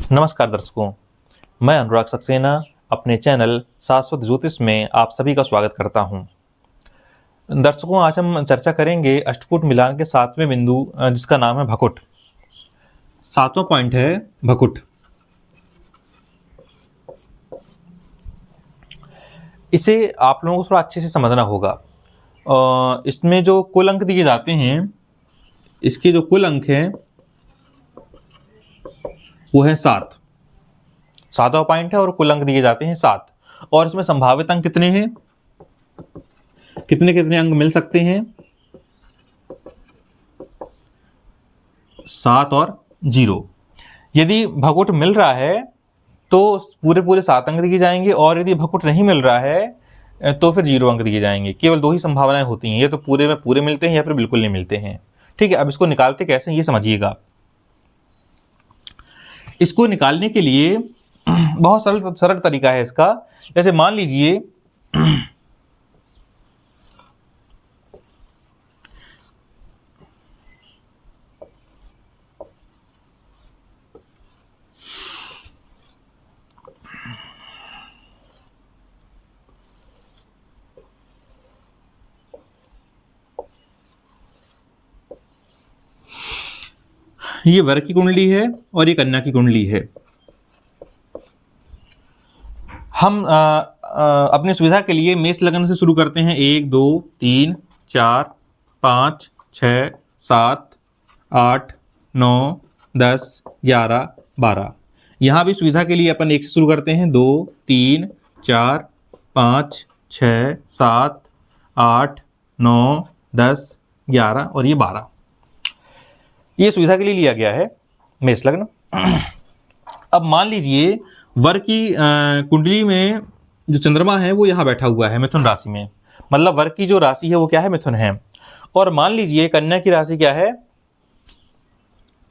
नमस्कार दर्शकों, मैं अनुराग सक्सेना अपने चैनल शाश्वत ज्योतिष में आप सभी का स्वागत करता हूं। दर्शकों, आज हम चर्चा करेंगे अष्टकूट मिलान के 7वें बिंदु जिसका नाम है भकुट। 7वां पॉइंट है भकुट। इसे आप लोगों को थोड़ा अच्छे से समझना होगा। इसमें जो कुल अंक दिए जाते हैं, इसके जो कुल अंक हैं वो है 7। 7वां पॉइंट है और कुल अंक दिए जाते हैं 7। और इसमें संभावित अंक कितने हैं, कितने कितने अंक मिल सकते हैं? 7 और 0। यदि भकुट मिल रहा है तो पूरे पूरे 7 अंक दिए जाएंगे, और यदि भकुट नहीं मिल रहा है तो फिर 0 अंक दिए जाएंगे। केवल 2 ही संभावनाएं होती हैं, या तो पूरे में पूरे मिलते हैं या फिर बिल्कुल नहीं मिलते हैं। ठीक है, अब इसको निकालते कैसे ये समझिएगा। इसको निकालने के लिए बहुत सरल तरीका है इसका। जैसे मान लीजिए ये वर की कुंडली है और ये कन्या की कुंडली है। हम अपनी सुविधा के लिए मेष लग्न से शुरू करते हैं। 1 2 3 4 5 6 7 8 9 10 11 12। यहाँ भी सुविधा के लिए अपन 1 से शुरू करते हैं। 2 3 4 5 6 7 8 9 10 11 और ये 12। ये सुविधा के लिए लिया गया है मेष लग्न। अब मान लीजिए वर की कुंडली में जो चंद्रमा है वो यहाँ बैठा हुआ है मिथुन राशि में। मतलब वर की जो राशि है वो क्या है, मिथुन है। और मान लीजिए कन्या की राशि क्या है,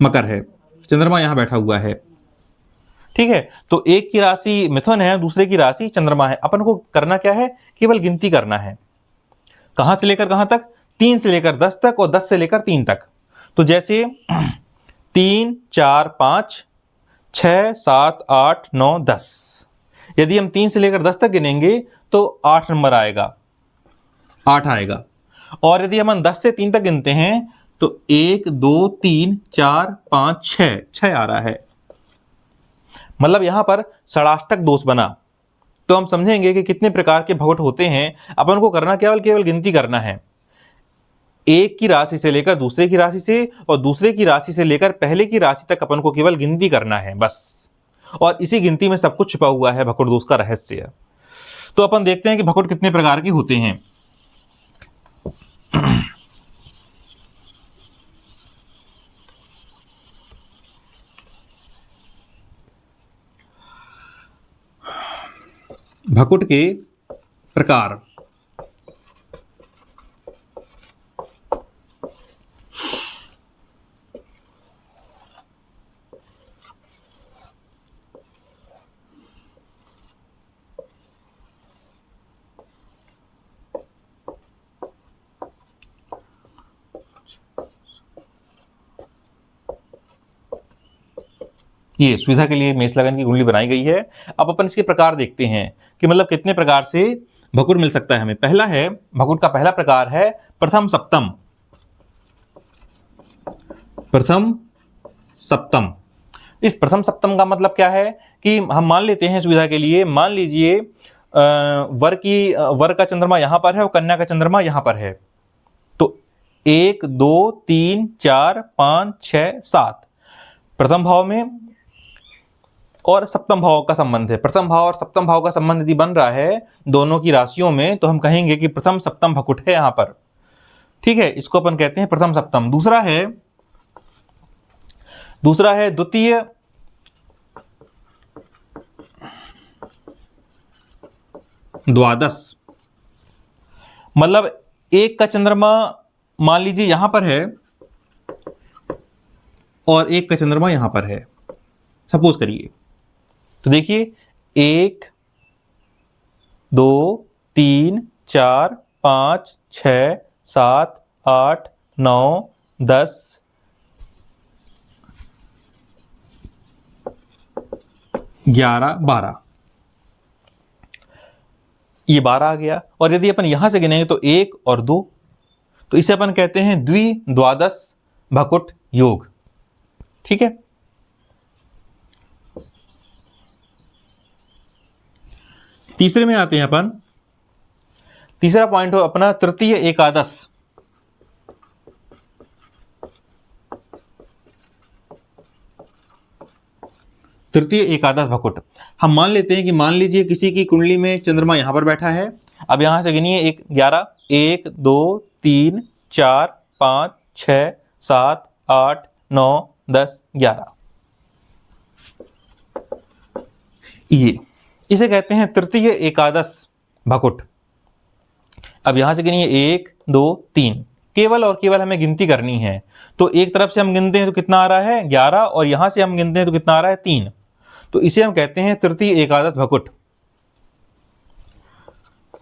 मकर है। चंद्रमा यहाँ बैठा हुआ है। ठीक है, तो एक की राशि मिथुन है, दूसरे की राशि चंद्रमा है। अपन को करना क्या है, केवल गिनती करना है। कहां से लेकर कहां तक? 3 से लेकर 10 तक और 10 से लेकर 3 तक। तो जैसे 3 4 5 6 7 8 9 10। यदि हम 3 से लेकर 10 तक गिनेंगे तो 8 नंबर आएगा, 8 आएगा। और यदि हम 10 से 3 तक गिनते हैं तो 1 2 3 4 5 6 आ रहा है। मतलब यहां पर षडाष्टक दोष बना। तो हम समझेंगे कि कितने प्रकार के भकुट होते हैं। अपन को करना केवल गिनती करना है। एक की राशि से लेकर दूसरे की राशि से, और दूसरे की राशि से लेकर पहले की राशि तक अपन को केवल गिनती करना है बस। और इसी गिनती में सब कुछ छुपा हुआ है भकुट दोष का रहस्य। तो अपन देखते हैं कि भकुट कितने प्रकार के होते हैं। भकुट के प्रकार। ये सुविधा के लिए मेष लग्न की कुंडली बनाई गई है। अब अपन इसके प्रकार देखते हैं कि मतलब कितने प्रकार से भकुट मिल सकता है हमें। पहला है, भकुट का पहला प्रकार है प्रथम सप्तम। प्रथम सप्तम। इस प्रथम सप्तम का मतलब क्या है कि हम मान लेते हैं सुविधा के लिए, मान लीजिए वर का चंद्रमा यहां पर है और कन्या का चंद्रमा यहां पर है। तो 1 2 3 4 5 6 7 प्रथम भाव में, और सप्तम भाव का संबंध है। प्रथम भाव और सप्तम भाव का संबंध यदि बन रहा है दोनों की राशियों में तो हम कहेंगे कि प्रथम सप्तम भकुट है यहां पर। ठीक है, इसको अपन कहते हैं प्रथम सप्तम। दूसरा है द्वितीय द्वादश। मतलब एक का चंद्रमा मान लीजिए यहां पर है और एक का चंद्रमा यहां पर है, सपोज करिए। तो देखिए 1 2 3 4 5 6 7 8 9 10 11, 12, ये 12 आ गया। और यदि अपन यहां से गिनेंगे तो 1 और 2, तो इसे अपन कहते हैं द्विद्वादश भकुट योग। ठीक है, तीसरे में आते हैं अपन। तीसरा पॉइंट हो अपना तृतीय एकादश। तृतीय एकादश भकुट। हम मान लेते हैं कि मान लीजिए किसी की कुंडली में चंद्रमा यहां पर बैठा है। अब यहां से गिनिए 11, 1 2 3 4 5 6 7 8 9 10 11, ये इसे कहते हैं तृतीय एकादश भकुट। अब यहां से गिनिए 1 2 3, केवल और केवल हमें गिनती करनी है। तो एक तरफ से हम गिनते हैं तो कितना आ रहा है 11, और यहां से हम गिनते हैं तो कितना आ रहा है 3। तो इसे हम कहते हैं तृतीय एकादश भकुट।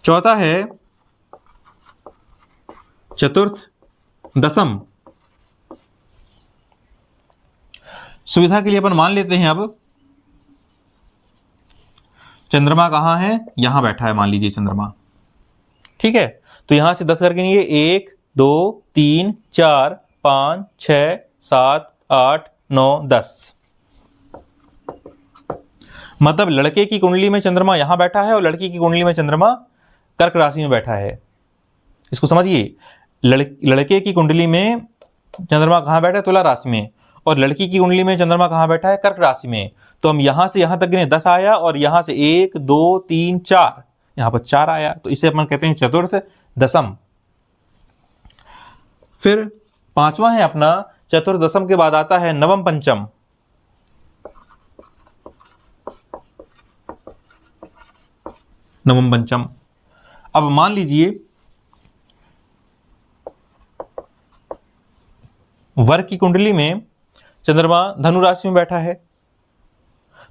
चौथा है चतुर्थ दशम। सुविधा के लिए अपन मान लेते हैं अब चंद्रमा कहां है, यहां बैठा है मान लीजिए चंद्रमा। ठीक है, तो यहां से 10 करके गिनिए 1 2 3 4 5 6 7 8 9 10। मतलब लड़के की कुंडली में चंद्रमा यहां बैठा है और लड़की की कुंडली में चंद्रमा कर्क राशि में बैठा है। इसको समझिए, लड़के की कुंडली में चंद्रमा कहां बैठा है, तुला राशि में, और लड़की की कुंडली में चंद्रमा कहां बैठा है, कर्क राशि में। तो हम यहां से यहां तक गिने 10 आया, और यहां से 1 2 3 4, यहां पर 4 आया। तो इसे अपन कहते हैं चतुर्थ दशम। फिर पांचवा है अपना चतुर्दशम के बाद आता है नवम पंचम। नवम पंचम। अब मान लीजिए वर की कुंडली में चंद्रमा धनु राशि में बैठा है।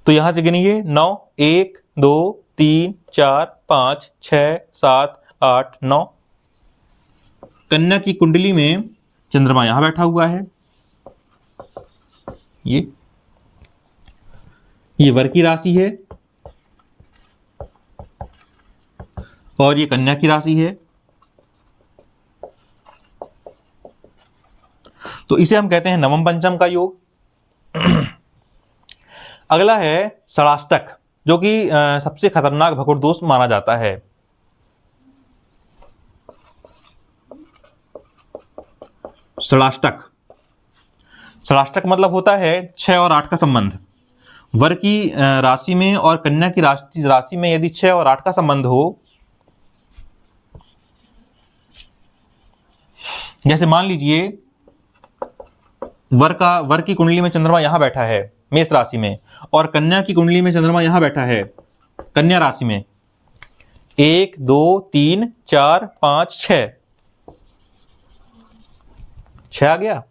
तो यहां से गिनिए 9 1 2 3 4 5 6 7 8 9। कन्या की कुंडली में चंद्रमा यहां बैठा हुआ है, ये वर की राशि है और ये कन्या की राशि है। तो इसे हम कहते हैं नवम पंचम का योग। अगला है षडाष्टक, जो कि सबसे खतरनाक भकुट दोष माना जाता है। षडाष्टक, षडाष्टक मतलब होता है 6 और 8 का संबंध। वर की राशि में और कन्या की राशि में यदि 6 और 8 का संबंध हो, जैसे मान लीजिए वर की कुंडली में चंद्रमा यहां बैठा है मेष राशि में, और कन्या की कुंडली में चंद्रमा यहां बैठा है कन्या राशि में। 1 2 3 4 5 6, 6 आ गया।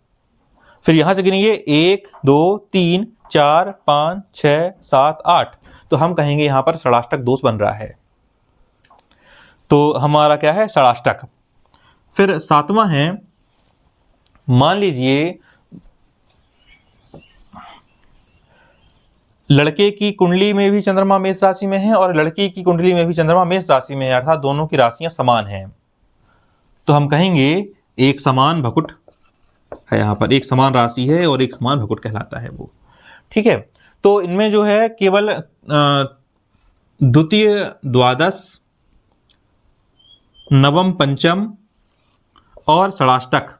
फिर यहां से गिनिए 1 2 3 4 5 6 7 8। तो हम कहेंगे यहां पर षडाष्टक दोष बन रहा है। तो हमारा क्या है, षडाष्टक। फिर सातवां है, मान लीजिए लड़के की कुंडली में भी चंद्रमा मेष राशि में है और लड़की की कुंडली में भी चंद्रमा मेष राशि में है, अर्थात दोनों की राशियां समान हैं। तो हम कहेंगे एक समान भकुट है, यहां पर एक समान राशि है और एक समान भकुट कहलाता है वो। ठीक है, तो इनमें जो है केवल द्वितीय द्वादश, नवम पंचम और षडाष्टक,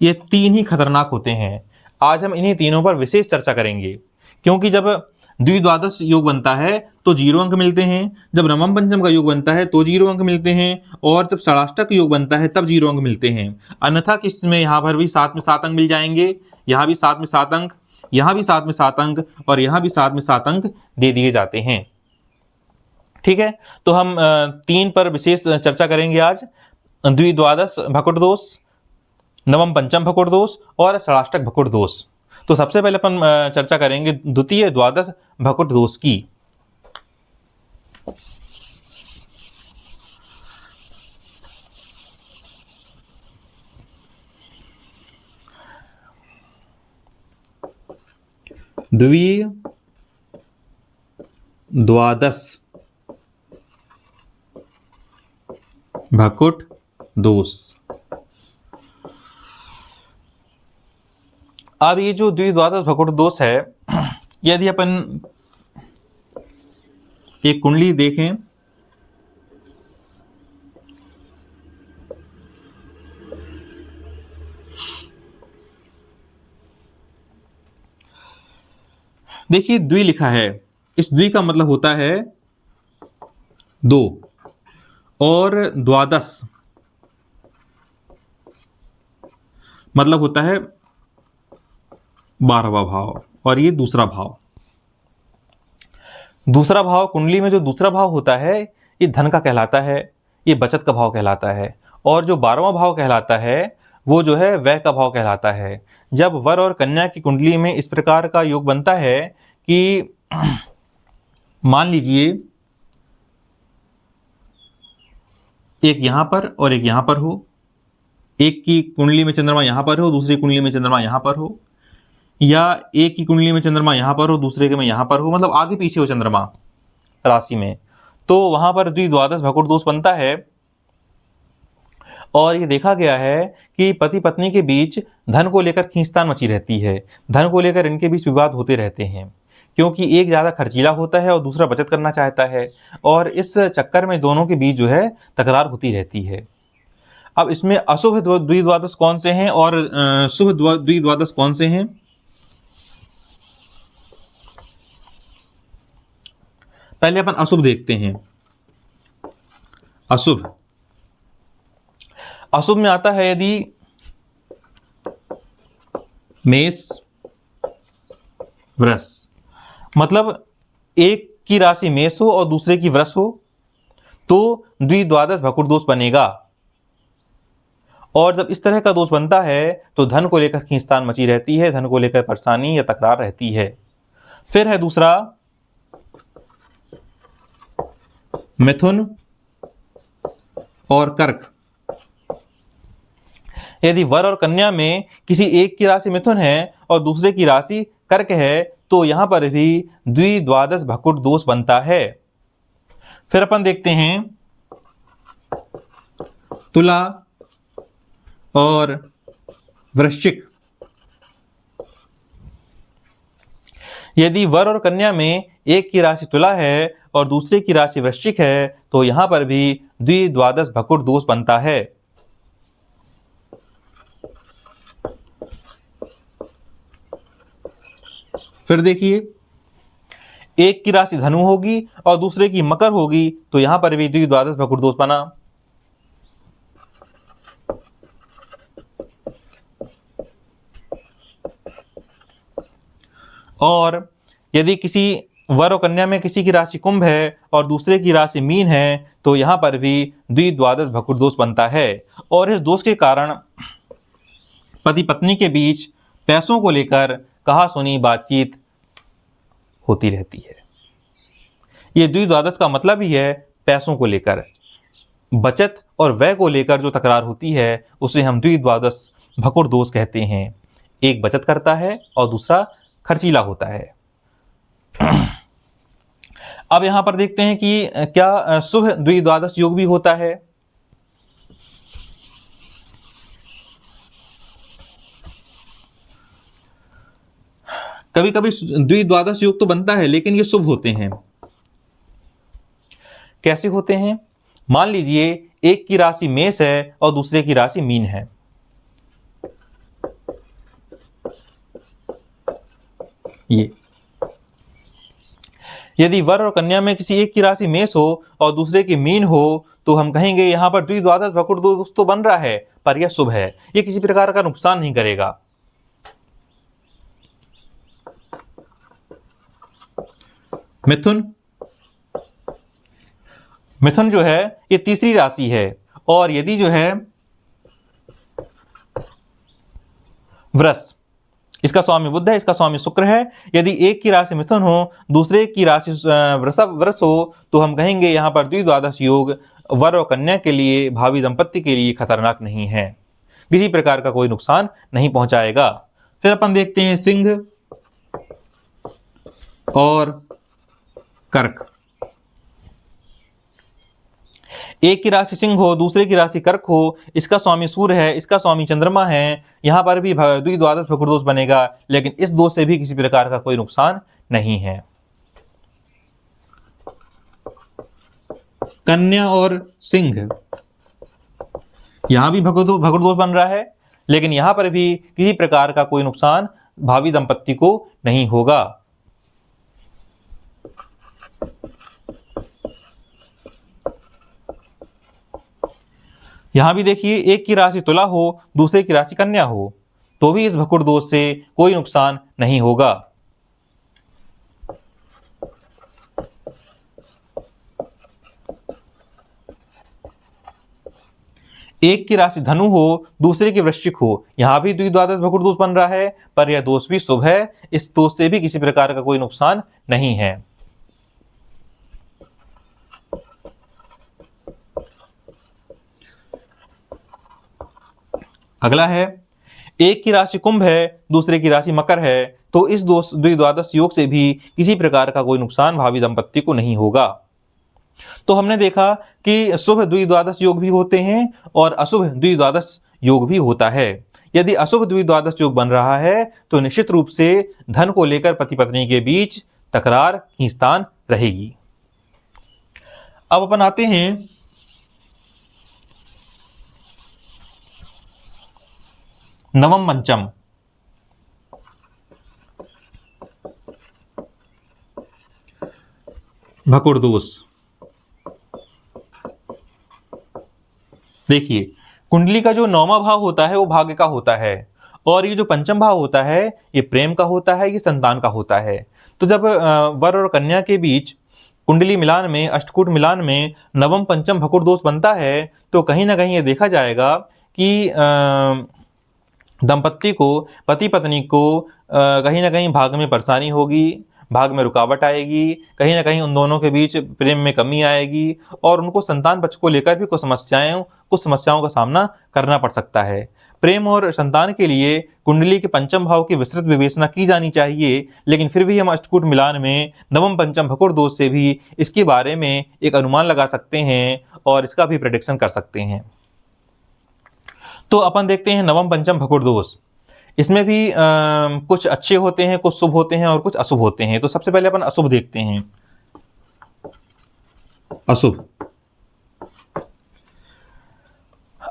ये 3 ही खतरनाक होते हैं। आज हम इन्हीं तीनों पर विशेष चर्चा करेंगे, क्योंकि जब द्विद्वादश योग बनता है तो 0 अंक मिलते हैं, जब नवम पंचम का योग बनता है तो 0 अंक मिलते हैं, और जब षडाष्टक योग बनता है तब 0 अंक मिलते हैं। अन्यथा किस में यहां पर भी 7 में 7 अंक मिल जाएंगे, यहां भी 7 में 7 अंक, यहां भी 7 में 7 अंक, और यहां भी 7 में 7 अंक दे दिए जाते हैं। ठीक है, तो हम 3 पर विशेष चर्चा करेंगे आज। द्विद्वादश भकुट दोष, नवम पंचम भकुट दोष और षडाष्टक भकुट दोष। तो सबसे पहले अपन चर्चा करेंगे द्वितीय द्वादश भकुट दोष की। द्वि द्वादश भकुट दोष। अब ये जो द्विद्वादश भकुट दोष है, यदि अपन एक कुंडली देखें, देखिए द्वि लिखा है, इस द्वि का मतलब होता है 2 और द्वादश मतलब होता है 12वां भाव, और ये दूसरा भाव। दूसरा भाव कुंडली में जो दूसरा भाव होता है ये धन का कहलाता है, ये बचत का भाव कहलाता है, और जो 12वां भाव कहलाता है वो जो है व्यय का भाव कहलाता है। जब वर और कन्या की कुंडली में इस प्रकार का योग बनता है कि मान लीजिए एक यहां पर और एक यहां पर हो, एक की कुंडली में चंद्रमा यहां पर हो, दूसरी कुंडली में चंद्रमा यहां पर हो, या एक की कुंडली में चंद्रमा यहां पर हो, दूसरे के में यहां पर हो, मतलब आगे पीछे हो चंद्रमा राशि में, तो वहां पर द्विद्वादश भकुट दोष बनता है। और ये देखा गया है कि पति पत्नी के बीच धन को लेकर खींचतान मची रहती है, धन को लेकर इनके बीच विवाद होते रहते हैं, क्योंकि एक ज़्यादा खर्चीला होता है और दूसरा बचत करना चाहता है, और इस चक्कर में दोनों के बीच जो है तकरार होती रहती है। अब इसमें अशुभ द्विद्वादश कौन से हैं और शुभ द्विद्वादश कौन से हैं? पहले अपन अशुभ देखते हैं। अशुभ अशुभ में आता है यदि मेष वृष, मतलब एक की राशि मेष हो और दूसरे की वृष हो तो द्विद्वादश भकुट दोष बनेगा। और जब इस तरह का दोष बनता है तो धन को लेकर खींचतान मची रहती है, धन को लेकर परेशानी या तकरार रहती है। फिर है दूसरा मिथुन और कर्क। यदि वर और कन्या में किसी एक की राशि मिथुन है और दूसरे की राशि कर्क है तो यहां पर भी द्विद्वादश भकुट दोष बनता है। फिर अपन देखते हैं तुला और वृश्चिक। यदि वर और कन्या में एक की राशि तुला है और दूसरे की राशि वृश्चिक है तो यहां पर भी द्विद्वादश भकुट दोष बनता है। फिर देखिए एक की राशि धनु होगी और दूसरे की मकर होगी तो यहां पर भी द्विद्वादश भकुट दोष बना। और यदि किसी वर और कन्या में किसी की राशि कुंभ है और दूसरे की राशि मीन है तो यहां पर भी द्विद्वादश भकुट दोष बनता है। और इस दोष के कारण पति पत्नी के बीच पैसों को लेकर कहा सुनी बातचीत होती रहती है। ये द्विद्वादश का मतलब ही है पैसों को लेकर, बचत और व्यय को लेकर जो तकरार होती है उसे हम द्विद्वादश भकुट दोष कहते हैं। एक बचत करता है और दूसरा खर्चीला होता है। अब यहां पर देखते हैं कि क्या शुभ द्विद्वादश योग भी होता है। कभी कभी द्विद्वादश योग तो बनता है लेकिन ये शुभ होते हैं। कैसे होते हैं? मान लीजिए एक की राशि मेष है और दूसरे की राशि मीन है। ये यदि वर और कन्या में किसी एक की राशि मेष हो और दूसरे की मीन हो तो हम कहेंगे यहां पर द्विद्वादश भकुट दोष तो बन रहा है पर यह शुभ है, ये किसी प्रकार का नुकसान नहीं करेगा। मिथुन मिथुन जो है ये तीसरी राशि है और यदि जो है वृष, इसका स्वामी बुध है, इसका स्वामी शुक्र है, यदि एक की राशि मिथुन हो दूसरे की राशि वृष हो तो हम कहेंगे यहाँ पर द्विद्वादश योग वर और कन्या के लिए, भावी दंपत्ति के लिए खतरनाक नहीं है, किसी प्रकार का कोई नुकसान नहीं पहुंचाएगा। फिर अपन देखते हैं सिंह और कर्क। एक की राशि सिंह हो, दूसरे की राशि कर्क हो, इसका स्वामी सूर्य है, इसका स्वामी चंद्रमा है, यहां पर भी द्विद्वादश भकुर दोष बनेगा, लेकिन इस दोष से भी किसी प्रकार का कोई नुकसान नहीं है। कन्या और सिंह, यहां भी भकुर दोष बन रहा है, लेकिन यहां पर भी किसी प्रकार का कोई नुकसान भावी दंपत्ति को नहीं होगा। यहां भी देखिए, एक की राशि तुला हो, दूसरे की राशि कन्या हो, तो भी इस भकुर दोष से कोई नुकसान नहीं होगा। एक की राशि धनु हो, दूसरे की वृश्चिक हो, यहां भी द्विद्वादश भकुर दोष बन रहा है, पर यह दोष भी शुभ है, इस दोष से भी किसी प्रकार का कोई नुकसान नहीं है। अगला है, एक की राशि कुंभ है, दूसरे की राशि मकर है, तो इस दोष द्विद्वादश योग से भी किसी प्रकार का कोई नुकसान भावी दंपत्ति को नहीं होगा। तो हमने देखा कि शुभ द्विद्वादश योग भी होते हैं और अशुभ द्विद्वादश योग भी होता है। यदि अशुभ द्विद्वादश योग बन रहा है तो निश्चित रूप से धन को लेकर पति पत्नी के बीच तकरार खींचतान रहेगी। अब अपन आते हैं नवम पंचम। भकुर दोष। देखिए, कुंडली का जो नौवां भाव होता है वो भाग्य का होता है, और ये जो पंचम भाव होता है ये प्रेम का होता है, ये संतान का होता है। तो जब वर और कन्या के बीच कुंडली मिलान में, अष्टकूट मिलान में नवम पंचम भकुर दोष बनता है, तो कहीं ना कहीं ये देखा जाएगा कि दंपत्ति को, पति पत्नी को कहीं ना कहीं भाग्य में परेशानी होगी, भाग्य में रुकावट आएगी, कहीं ना कहीं उन दोनों के बीच प्रेम में कमी आएगी, और उनको संतान पक्ष को लेकर भी कुछ समस्याओं का सामना करना पड़ सकता है। प्रेम और संतान के लिए कुंडली के पंचम भाव की विस्तृत विवेचना की जानी चाहिए, लेकिन फिर भी हम अष्टकूट मिलान में नवम पंचम भकुर दोष से भी इसके बारे में एक अनुमान लगा सकते हैं और इसका भी प्रेडिक्शन कर सकते हैं। तो अपन देखते हैं नवम पंचम भकुर दोष। इसमें भी कुछ अच्छे होते हैं, कुछ शुभ होते हैं और कुछ अशुभ होते हैं। तो सबसे पहले अपन अशुभ देखते हैं। अशुभ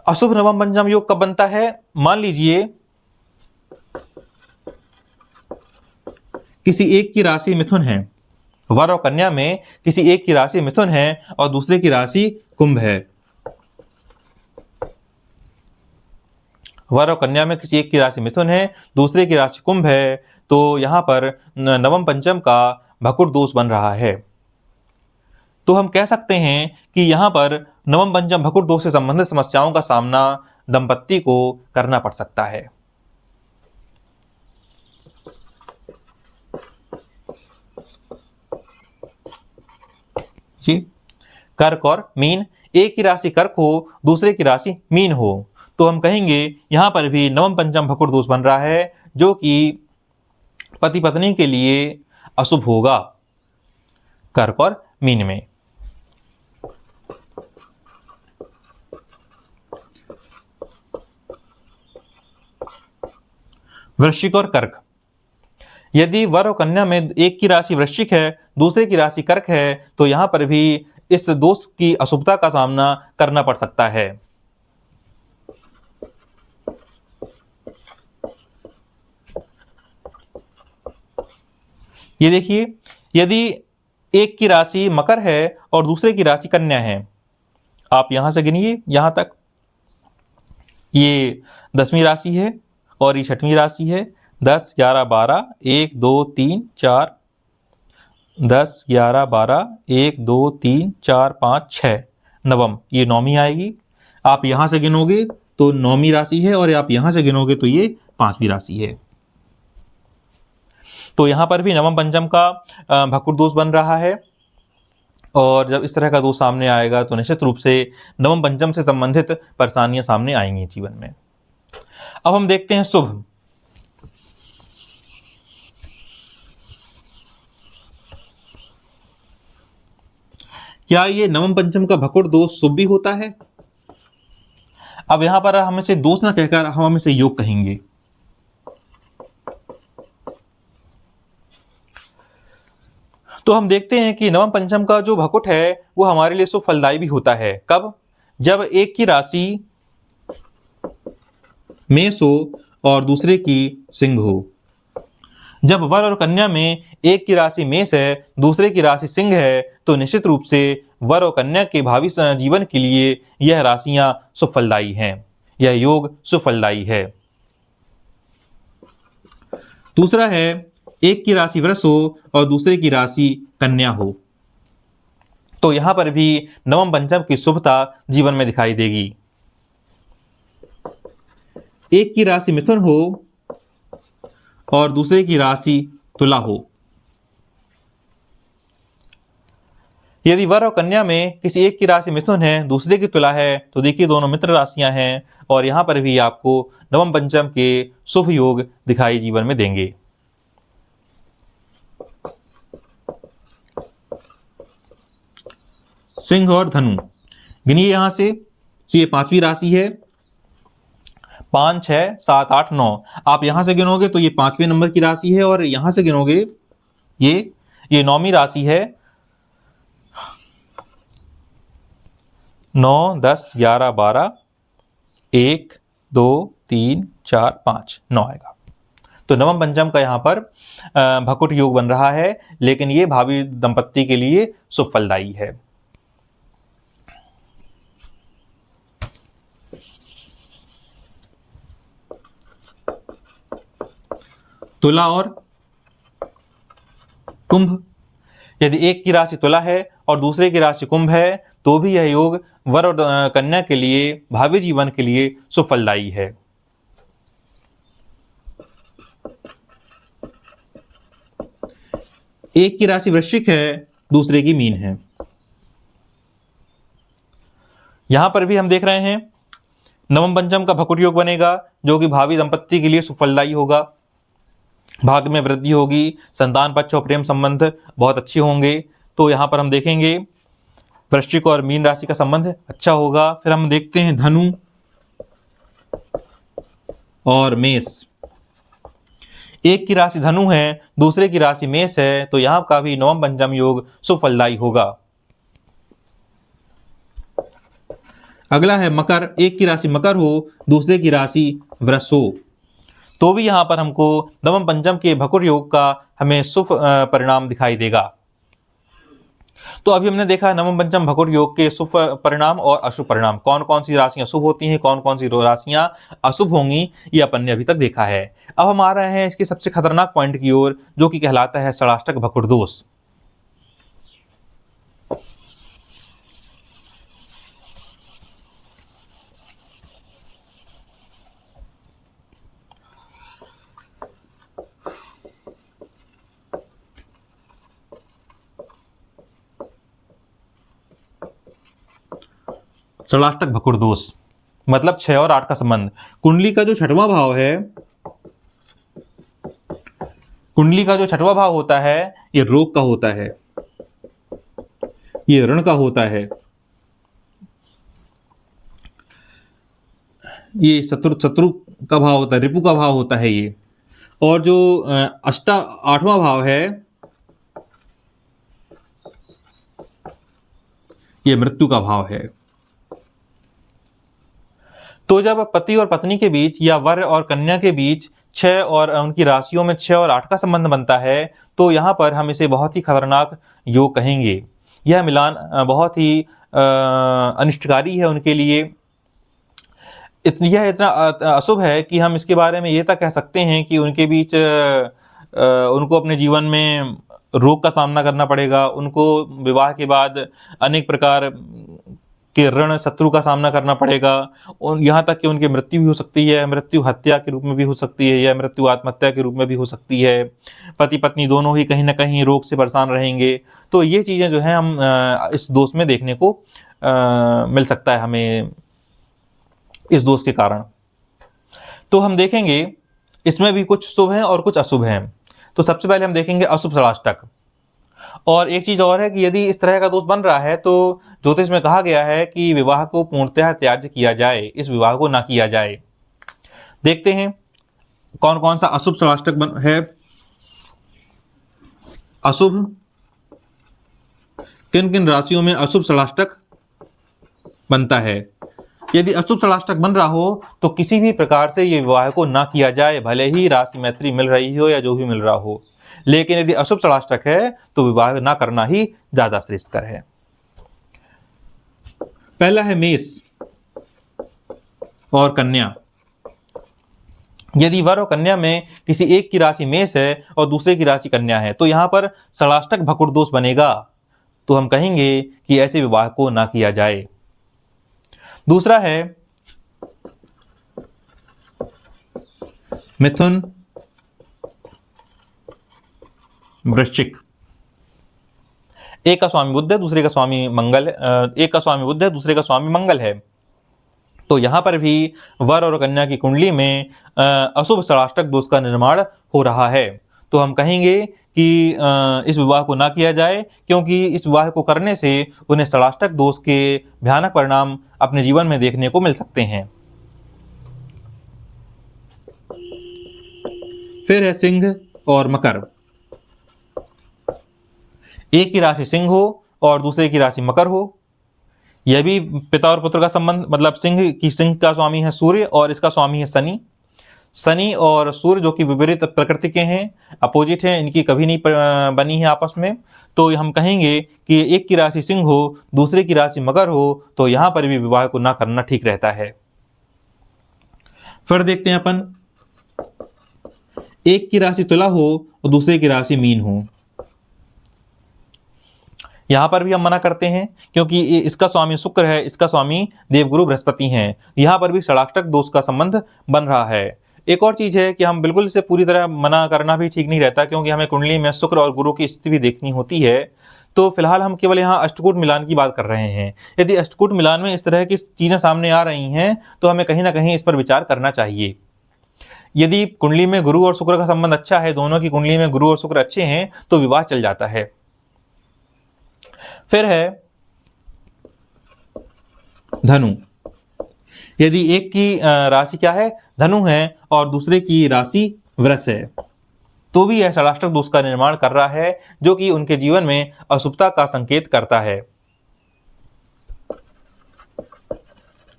अशुभ नवम पंचम योग कब बनता है? मान लीजिए किसी एक की राशि मिथुन है, वर और कन्या में किसी एक की राशि मिथुन है और दूसरे की राशि कुंभ है। वर और कन्या में किसी एक की राशि मिथुन है, दूसरे की राशि कुंभ है, तो यहां पर नवम पंचम का भकुर दोष बन रहा है। तो हम कह सकते हैं कि यहां पर नवम पंचम भकुर दोष से संबंधित समस्याओं का सामना दंपत्ति को करना पड़ सकता है। जी, कर्क और मीन, एक की राशि कर्क हो, दूसरे की राशि मीन हो, तो हम कहेंगे यहां पर भी नवम पंचम भकुर दोष बन रहा है, जो कि पति पत्नी के लिए अशुभ होगा, कर्क और मीन में। वृश्चिक और कर्क, यदि वर और कन्या में एक की राशि वृश्चिक है, दूसरे की राशि कर्क है, तो यहां पर भी इस दोष की अशुभता का सामना करना पड़ सकता है। ये देखिए, यदि एक की राशि मकर है और दूसरे की राशि कन्या है, आप यहां से गिनिए यहां तक, ये 10वीं राशि है और ये 6वीं राशि है। 10, 11, 12, 1, 2, 3, 4, 10, 11, 12, 1, 2, 3, 4, 5, 6, नवम, ये 9वीं आएगी। आप यहां से गिनोगे तो 9वीं राशि है, और आप यहां से गिनोगे तो ये 5वीं राशि है। तो यहां पर भी नवम पंचम का भकुर दोष बन रहा है, और जब इस तरह का दोष सामने आएगा तो निश्चित रूप से नवम पंचम से संबंधित परेशानियां सामने आएंगी जीवन में। अब हम देखते हैं शुभ। क्या ये नवम पंचम का भकुर दोष शुभ भी होता है? अब यहां पर हम इसे दोष ना कहकर हम इसे योग कहेंगे। तो हम देखते हैं कि नवम पंचम का जो भकुट है वो हमारे लिए शुभ फलदायी भी होता है। कब? जब एक की राशि मेष हो और दूसरे की सिंह हो। जब वर और कन्या में एक की राशि मेष है, दूसरे की राशि सिंह है, तो निश्चित रूप से वर और कन्या के भावी जीवन के लिए यह राशियां सुफलदायी हैं, यह योग सुफलदायी है। दूसरा है एक की राशि वृष हो और दूसरे की राशि कन्या हो, तो यहां पर भी नवम पंचम की शुभता जीवन में दिखाई देगी। एक की राशि मिथुन हो और दूसरे की राशि तुला हो। यदि वर और कन्या में किसी एक की राशि मिथुन है, दूसरे की तुला है, तो देखिए दोनों मित्र राशियां हैं और यहां पर भी आपको नवम पंचम के शुभ योग दिखाई जीवन में देंगे। सिंह और धनु, गिनिए यहां से कि ये पांचवी राशि है। 5, 6, 7, 8, 9। आप यहां से गिनोगे तो ये 5वें नंबर की राशि है और यहां से गिनोगे ये 9वीं राशि है। 9, 10, 11, 12, 1, 2, 3, 4, 5, 9 आएगा। तो नवम पंचम का यहां पर भकुट योग बन रहा है, लेकिन ये भावी दंपत्ति के लिए शुभ फलदायी है। तुला और कुंभ, यदि एक की राशि तुला है और दूसरे की राशि कुंभ है, तो भी यह योग वर और कन्या के लिए भावी जीवन के लिए सुफलदायी है। एक की राशि वृश्चिक है, दूसरे की मीन है। यहां पर भी हम देख रहे हैं नवम पंचम का भकुट योग बनेगा, जो कि भावी दंपत्ति के लिए सुफलदायी होगा। भाग्य में वृद्धि होगी, संतान पक्ष और प्रेम संबंध बहुत अच्छे होंगे। तो यहां पर हम देखेंगे वृश्चिक और मीन राशि का संबंध अच्छा होगा। फिर हम देखते हैं धनु और मेष। एक की राशि धनु है, दूसरे की राशि मेष है, तो यहां का भी नवम पंचम योग सुफलदायी होगा। अगला है मकर, एक की राशि मकर हो, दूसरे की राशि वृष हो, तो भी यहां पर हमको नवम पंचम के भकुट योग का हमें शुभ परिणाम दिखाई देगा। तो अभी हमने देखा नवम पंचम भकुट योग के शुभ परिणाम और अशुभ परिणाम, कौन कौन सी राशियां शुभ होती हैं, कौन कौन सी राशियां अशुभ होंगी, ये अपन ने अभी तक देखा है। अब हम आ रहे हैं इसके सबसे खतरनाक पॉइंट की ओर, जो कि कहलाता है षडाष्टक भकुट दोष। षडाष्टक भकुट दोष मतलब 6 और 8 का संबंध। कुंडली का जो छठवां भाव है, कुंडली का जो छठवां भाव होता है, ये रोग का होता है, ये ऋण का होता है, ये शत्रु का भाव होता है, रिपु का भाव होता है ये। और जो 8वां भाव है, ये मृत्यु का भाव है। तो जब पति और पत्नी के बीच या वर और कन्या के बीच 6 और उनकी राशियों में 6 और 8 का संबंध बनता है, तो यहाँ पर हम इसे बहुत ही खतरनाक योग कहेंगे। यह मिलान बहुत ही अनिष्टकारी है उनके लिए। यह इतना अशुभ है कि हम इसके बारे में ये तक कह सकते हैं कि उनके बीच उनको अपने जीवन में रोग का सामना करना पड़ेगा। उनको विवाह के बाद अनेक प्रकार के ऋण शत्रु का सामना करना पड़ेगा। यहाँ तक कि उनकी मृत्यु भी हो सकती है, मृत्यु हत्या के रूप में भी हो सकती है, या मृत्यु आत्महत्या के रूप में भी हो सकती है। पति पत्नी दोनों ही कहीं ना कहीं रोग से परेशान रहेंगे। तो ये चीज़ें जो हैं हम इस दोष में देखने को मिल सकता है हमें, इस दोष के कारण। तो हम देखेंगे इसमें भी कुछ शुभ हैं और कुछ अशुभ हैं। तो सबसे पहले हम देखेंगे अशुभ षडाष्टक। और एक चीज और है कि यदि इस तरह का दोष बन रहा है तो ज्योतिष में कहा गया है कि विवाह को पूर्णतः त्याज्य किया जाए, इस विवाह को ना किया जाए। देखते हैं कौन कौन सा अशुभ षडाष्टक है। अशुभ, किन किन राशियों में अशुभ षडाष्टक बनता है। यदि अशुभ षडाष्टक बन रहा हो तो किसी भी प्रकार से ये विवाह को ना किया जाए, भले ही राशि मैत्री मिल रही हो या जो भी मिल रहा हो। लेकिन यदि अशुभ षडाष्टक है तो विवाह ना करना ही ज्यादा श्रेष्ठकर है। पहला है मेष और कन्या। यदि वर और कन्या में किसी एक की राशि मेष है और दूसरे की राशि कन्या है तो यहां पर षडाष्टक भकुर दोष बनेगा, तो हम कहेंगे कि ऐसे विवाह को ना किया जाए। दूसरा है मिथुन, वृश्चिक। एक का स्वामी बुध है, दूसरे का स्वामी मंगल, एक का स्वामी बुध है, दूसरे का स्वामी मंगल है। तो यहां पर भी वर और कन्या की कुंडली में अशुभ षडाष्टक दोष का निर्माण हो रहा है। तो हम कहेंगे कि इस विवाह को ना किया जाए, क्योंकि इस विवाह को करने से उन्हें षडाष्टक दोष के भयानक परिणाम अपने जीवन में देखने को मिल सकते हैं। फिर है सिंह और मकर। एक की राशि सिंह हो और दूसरे की राशि मकर हो, यह भी पिता और पुत्र का संबंध, मतलब सिंह का स्वामी है सूर्य और इसका स्वामी है शनि। शनि और सूर्य जो कि विपरीत प्रकृति के हैं, अपोजिट हैं, इनकी कभी नहीं बनी है आपस में। तो हम कहेंगे कि एक की राशि सिंह हो, दूसरे की राशि मकर हो, तो यहां पर भी विवाह को ना करना ठीक रहता है। फिर देखते हैं अपन, एक की राशि तुला हो और दूसरे की राशि मीन हो। यहां पर भी हम मना करते हैं, क्योंकि इसका स्वामी शुक्र है, इसका स्वामी देवगुरु बृहस्पति हैं। यहां पर भी षडाष्टक दोष का संबंध बन रहा है। एक और चीज है कि हम बिल्कुल इसे पूरी तरह मना करना भी ठीक नहीं रहता, क्योंकि हमें कुंडली में शुक्र और गुरु की स्थिति भी देखनी होती है। तो फिलहाल हम केवल यहाँ अष्टकूट मिलान की बात कर रहे हैं। यदि अष्टकूट मिलान में इस तरह की चीजें सामने आ रही हैं तो हमें कहीं ना कहीं इस पर विचार करना चाहिए। यदि कुंडली में गुरु और शुक्र का संबंध अच्छा है, दोनों की कुंडली में गुरु और शुक्र अच्छे हैं, तो विवाह चल जाता है। फिर है धनु। यदि एक की राशि क्या है, धनु है, और दूसरे की राशि वृष है, तो भी यह षडाष्टक दोष का निर्माण कर रहा है, जो कि उनके जीवन में अशुभता का संकेत करता है।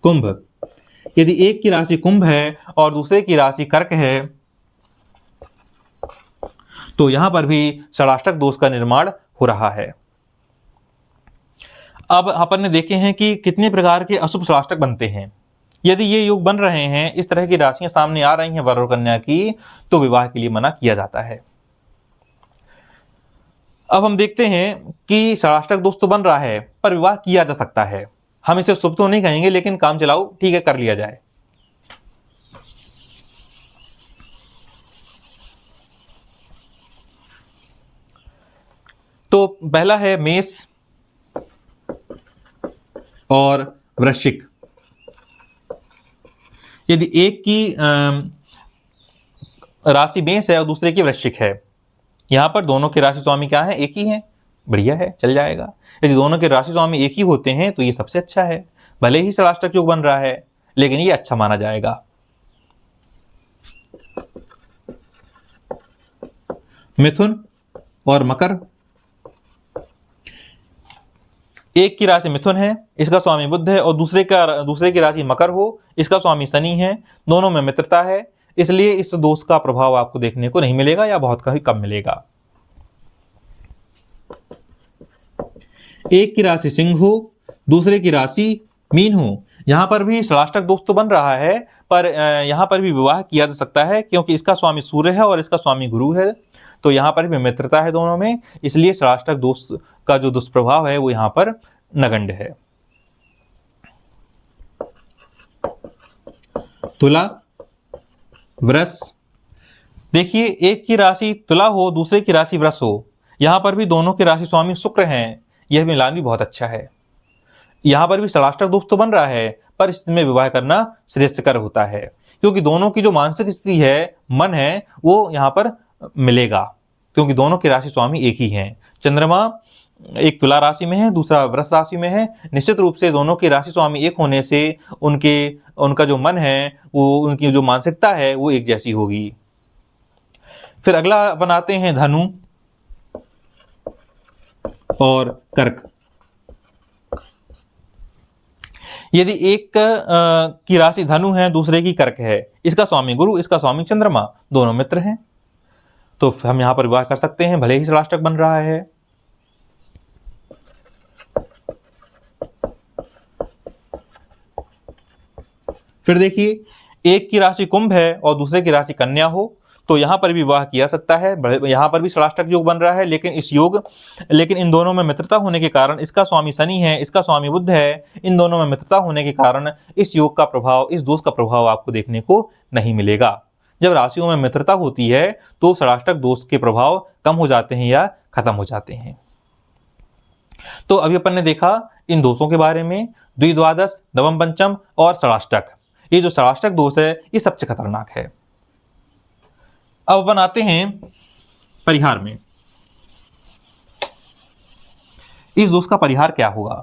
कुंभ। यदि एक की राशि कुंभ है और दूसरे की राशि कर्क है, तो यहां पर भी षडाष्टक दोष का निर्माण हो रहा है। अब अपन ने देखे हैं कि कितने प्रकार के अशुभ षडाष्टक बनते हैं। यदि ये योग बन रहे हैं, इस तरह की राशियां सामने आ रही हैं वर और कन्या की, तो विवाह के लिए मना किया जाता है। अब हम देखते हैं कि षडाष्टक दोष तो बन रहा है पर विवाह किया जा सकता है। हम इसे शुभ तो नहीं कहेंगे, लेकिन काम चलाओ ठीक है, कर लिया जाए। तो पहला है मेष और वृश्चिक। यदि एक की राशि मेष है और दूसरे की वृश्चिक है, यहां पर दोनों के राशि स्वामी क्या है, एक ही है, बढ़िया है, चल जाएगा। यदि दोनों के राशि स्वामी एक ही होते हैं तो ये सबसे अच्छा है। भले ही षडाष्टक योग बन रहा है, लेकिन ये अच्छा माना जाएगा। मिथुन और मकर। एक की राशि मिथुन है, इसका स्वामी बुध है, और दूसरे की राशि मकर हो, इसका स्वामी शनि है। दोनों में मित्रता है, इसलिए इस दोष का प्रभाव आपको देखने को नहीं मिलेगा या बहुत कम मिलेगा। एक की राशि सिंह हो, दूसरे की राशि मीन हो, यहां पर भी षडाष्टक दोष तो बन रहा है, पर यहां पर भी विवाह किया जा सकता है, क्योंकि इसका स्वामी सूर्य है और इसका स्वामी गुरु है। तो यहां पर भी मित्रता है दोनों में, इसलिए षडाष्टक दोष का जो दुष्प्रभाव है वो यहां पर नगण्य है। तुला, वृष। देखिए, एक की राशि तुला हो, दूसरे की राशि वृष हो, यहां पर भी दोनों के राशि स्वामी शुक्र हैं। यह मिलान भी बहुत अच्छा है। यहां पर भी षडाष्टक दोष तो बन रहा है, पर इसमें विवाह करना श्रेष्ठकर होता है, क्योंकि दोनों की जो मानसिक स्थिति है, मन है, वो यहां पर मिलेगा, क्योंकि दोनों के राशि स्वामी एक ही हैं। चंद्रमा एक तुला राशि में है, दूसरा वृष राशि में है। निश्चित रूप से दोनों के राशि स्वामी एक होने से उनका जो मन है, वो उनकी जो मानसिकता है वो एक जैसी होगी। फिर अगला बनाते हैं धनु और कर्क। यदि एक की राशि धनु है, दूसरे की कर्क है, इसका स्वामी गुरु, इसका स्वामी चंद्रमा, दोनों मित्र हैं, तो हम यहां पर विवाह कर सकते हैं, भले ही षष्टक बन रहा है। फिर देखिए, एक की राशि कुंभ है और दूसरे की राशि कन्या हो, तो यहां पर भी विवाह किया सकता है, यहां पर भी षष्टक योग बन रहा है, लेकिन इन दोनों में मित्रता होने के कारण, इसका स्वामी शनि है, इसका स्वामी बुध है, इन दोनों में मित्रता होने के कारण इस योग का प्रभाव, इस दोष का प्रभाव आपको देखने को नहीं मिलेगा। जब राशियों में मित्रता होती है तो षष्टक दोष के प्रभाव कम हो जाते हैं या खत्म हो जाते हैं। तो अभी अपन ने देखा इन दोषों के बारे में, द्विद्वादश, नवम पंचम और षष्टक। ये जो षष्टक दोष है ये सबसे खतरनाक है। अब अपन आते हैं परिहार में। इस दोष का परिहार क्या होगा?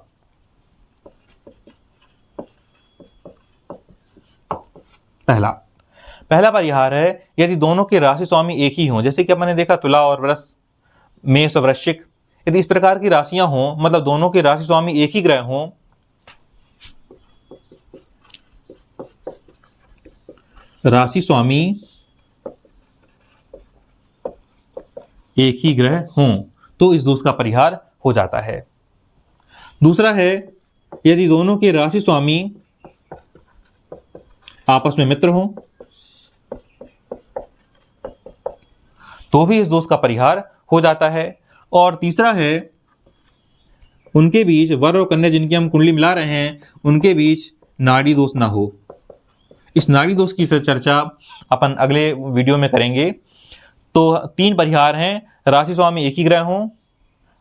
पहला परिहार है, यदि दोनों के राशि स्वामी एक ही हों, जैसे कि अपने देखा तुला और वृष, मेष और वृश्चिक, यदि इस प्रकार की राशियां हों, मतलब दोनों के राशि स्वामी एक ही ग्रह हों, राशि स्वामी एक ही ग्रह हों, तो इस दोष का परिहार हो जाता है। दूसरा है, यदि दोनों के राशि स्वामी आपस में मित्र हों, तो भी इस दोष का परिहार हो जाता है। और तीसरा है, उनके बीच, वर और कन्या जिनकी हम कुंडली मिला रहे हैं, उनके बीच नाड़ी दोष ना हो। इस नाड़ी दोष की चर्चा अपन अगले वीडियो में करेंगे। तो 3 परिहार हैं, राशि स्वामी एक ही ग्रह हों,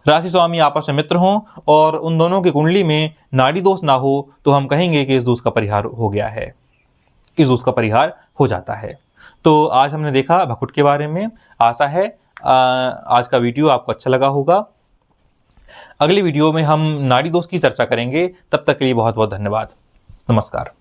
राशि स्वामी आपस में मित्र हों और उन दोनों की कुंडली में नाड़ी दोष ना हो, तो हम कहेंगे कि इस दोष का परिहार हो गया है, इस दोष का परिहार हो जाता है। तो आज हमने देखा भकुट के बारे में। आशा है आज का वीडियो आपको अच्छा लगा होगा। अगली वीडियो में हम नाड़ी दोष की चर्चा करेंगे। तब तक के लिए बहुत बहुत धन्यवाद। नमस्कार।